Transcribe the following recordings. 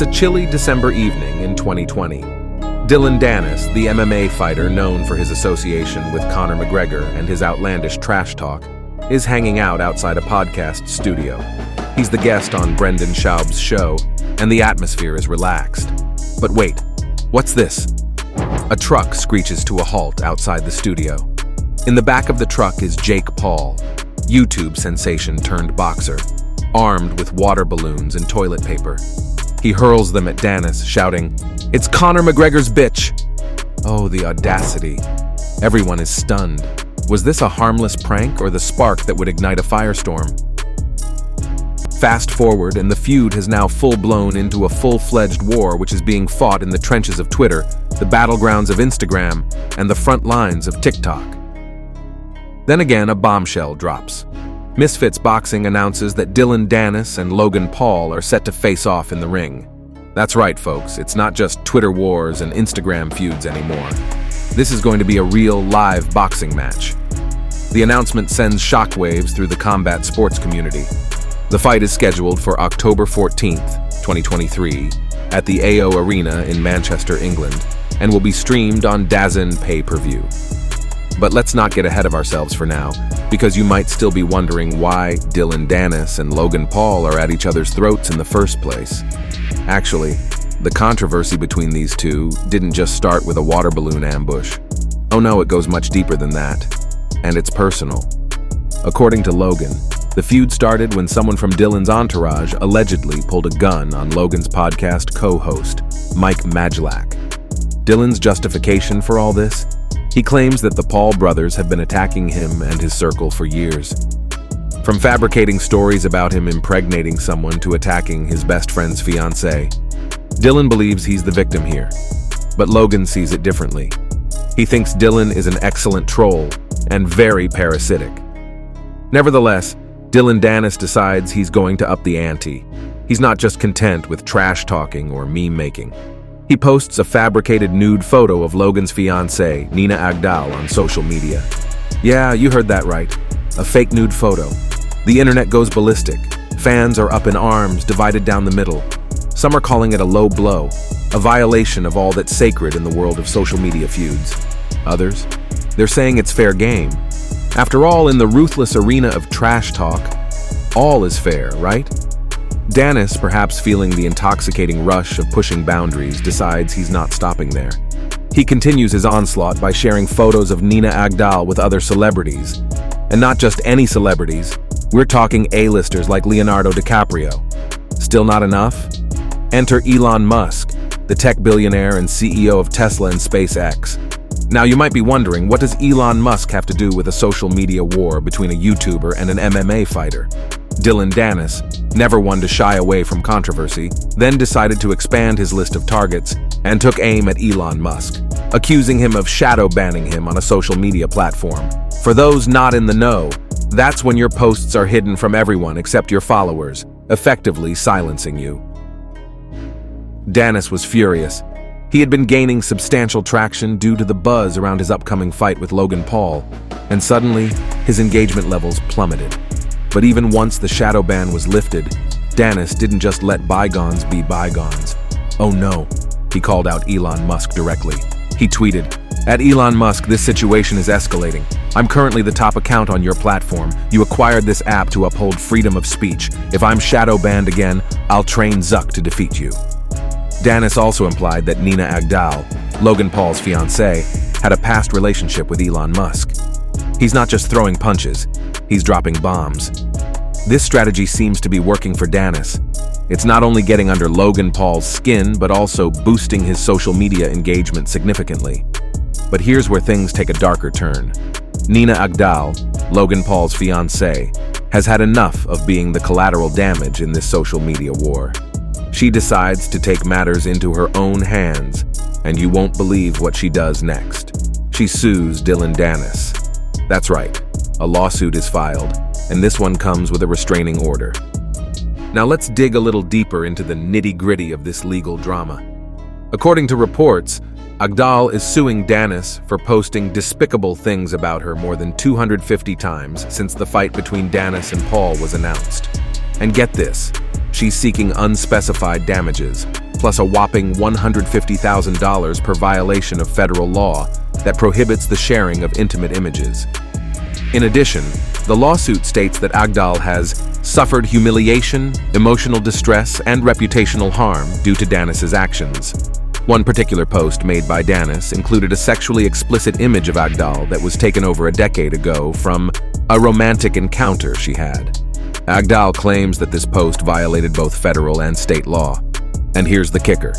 It's a chilly December evening in 2020. Dillon Danis, the MMA fighter known for his association with Conor McGregor and his outlandish trash talk, is hanging out outside a podcast studio. He's the guest on Brendan Schaub's show, and the atmosphere is relaxed. But wait, what's this? A truck screeches to a halt outside the studio. In the back of the truck is Jake Paul, YouTube sensation turned boxer, armed with water balloons and toilet paper. He hurls them at Danis, shouting, "It's Conor McGregor's bitch!" Oh, the audacity. Everyone is stunned. Was this a harmless prank or the spark that would ignite a firestorm? Fast forward, and the feud has now full-blown into a full-fledged war which is being fought in the trenches of Twitter, the battlegrounds of Instagram, and the front lines of TikTok. Then again, a bombshell drops. Misfits Boxing announces that Dillon Danis and Logan Paul are set to face off in the ring. That's right, folks, it's not just Twitter wars and Instagram feuds anymore. This is going to be a real, live boxing match. The announcement sends shockwaves through the combat sports community. The fight is scheduled for October 14th, 2023, at the AO Arena in Manchester, England, and will be streamed on DAZN pay-per-view. But let's not get ahead of ourselves for now, because you might still be wondering why Dillon Danis and Logan Paul are at each other's throats in the first place. Actually, the controversy between these two didn't just start with a water balloon ambush. Oh no, it goes much deeper than that. And it's personal. According to Logan, the feud started when someone from Dillon's entourage allegedly pulled a gun on Logan's podcast co-host, Mike Majlak. Dillon's justification for all this? He claims that the Paul brothers have been attacking him and his circle for years. From fabricating stories about him impregnating someone to attacking his best friend's fiancée. Dillon believes he's the victim here, but Logan sees it differently. He thinks Dillon is an excellent troll and very parasitic. Nevertheless, Dillon Danis decides he's going to up the ante. He's not just content with trash talking or meme making. He posts a fabricated nude photo of Logan's fiancée, Nina Agdal, on social media. Yeah, you heard that right. A fake nude photo. The internet goes ballistic. Fans are up in arms, divided down the middle. Some are calling it a low blow, a violation of all that's sacred in the world of social media feuds. Others, they're saying it's fair game. After all, in the ruthless arena of trash talk, all is fair, right? Danis, perhaps feeling the intoxicating rush of pushing boundaries, decides he's not stopping there. He continues his onslaught by sharing photos of Nina Agdal with other celebrities. And not just any celebrities, we're talking A-listers like Leonardo DiCaprio. Still not enough? Enter Elon Musk, the tech billionaire and CEO of Tesla and SpaceX. Now you might be wondering, what does Elon Musk have to do with a social media war between a YouTuber and an MMA fighter? Dillon Danis, never one to shy away from controversy, then decided to expand his list of targets and took aim at Elon Musk, accusing him of shadow banning him on a social media platform. For those not in the know, that's when your posts are hidden from everyone except your followers, effectively silencing you. Danis was furious. He had been gaining substantial traction due to the buzz around his upcoming fight with Logan Paul, and suddenly, his engagement levels plummeted. But even once the shadow ban was lifted, Danis didn't just let bygones be bygones. Oh no, he called out Elon Musk directly. He tweeted, "At Elon Musk, this situation is escalating. I'm currently the top account on your platform. You acquired this app to uphold freedom of speech. If I'm shadow banned again, I'll train Zuck to defeat you." Danis also implied that Nina Agdal, Logan Paul's fiancée, had a past relationship with Elon Musk. He's not just throwing punches, he's dropping bombs. This strategy seems to be working for Danis. It's not only getting under Logan Paul's skin, but also boosting his social media engagement significantly. But here's where things take a darker turn. Nina Agdal, Logan Paul's fiancée, has had enough of being the collateral damage in this social media war. She decides to take matters into her own hands, and you won't believe what she does next. She sues Dillon Danis. That's right, a lawsuit is filed, and this one comes with a restraining order. Now let's dig a little deeper into the nitty-gritty of this legal drama. According to reports, Agdal is suing Danis for posting despicable things about her more than 250 times since the fight between Danis and Paul was announced. And get this, she's seeking unspecified damages, plus a whopping $150,000 per violation of federal law that prohibits the sharing of intimate images. In addition, the lawsuit states that Agdal has suffered humiliation, emotional distress, and reputational harm due to Danis's actions. One particular post made by Danis included a sexually explicit image of Agdal that was taken over a decade ago from a romantic encounter she had. Agdal claims that this post violated both federal and state law. And here's the kicker.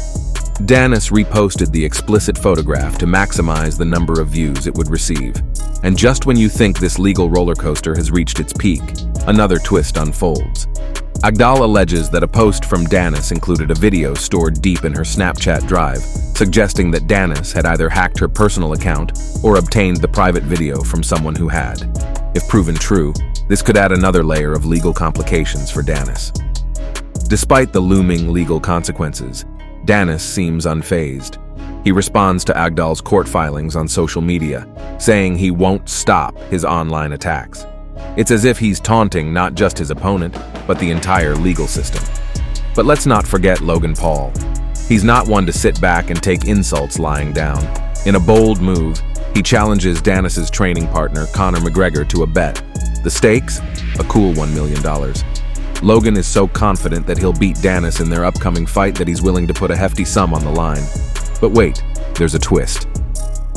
Danis reposted the explicit photograph to maximize the number of views it would receive. And just when you think this legal roller coaster has reached its peak, another twist unfolds. Agdal alleges that a post from Danis included a video stored deep in her Snapchat drive, suggesting that Danis had either hacked her personal account or obtained the private video from someone who had. If proven true, this could add another layer of legal complications for Danis. Despite the looming legal consequences, Danis seems unfazed. He responds to Agdal's court filings on social media, saying he won't stop his online attacks. It's as if he's taunting not just his opponent, but the entire legal system. But let's not forget Logan Paul. He's not one to sit back and take insults lying down. In a bold move, he challenges Danis's training partner, Conor McGregor, to a bet. The stakes? A cool $1 million. Logan is so confident that he'll beat Danis in their upcoming fight that he's willing to put a hefty sum on the line. But wait, there's a twist.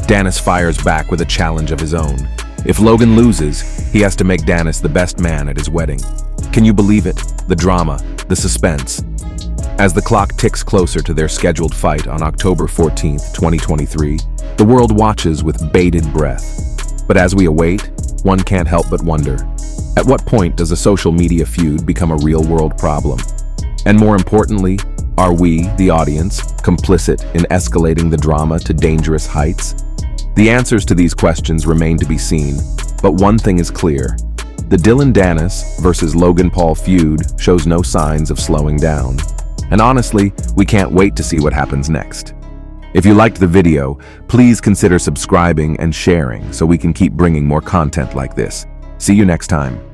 Danis fires back with a challenge of his own. If Logan loses, he has to make Danis the best man at his wedding. Can you believe it? The drama, the suspense. As the clock ticks closer to their scheduled fight on October 14th, 2023, the world watches with bated breath. But as we await, one can't help but wonder, at what point does a social media feud become a real-world problem? And more importantly, are we, the audience, complicit in escalating the drama to dangerous heights? The answers to these questions remain to be seen, but one thing is clear. The Dillon Danis versus Logan Paul feud shows no signs of slowing down. And honestly, we can't wait to see what happens next. If you liked the video, please consider subscribing and sharing so we can keep bringing more content like this. See you next time.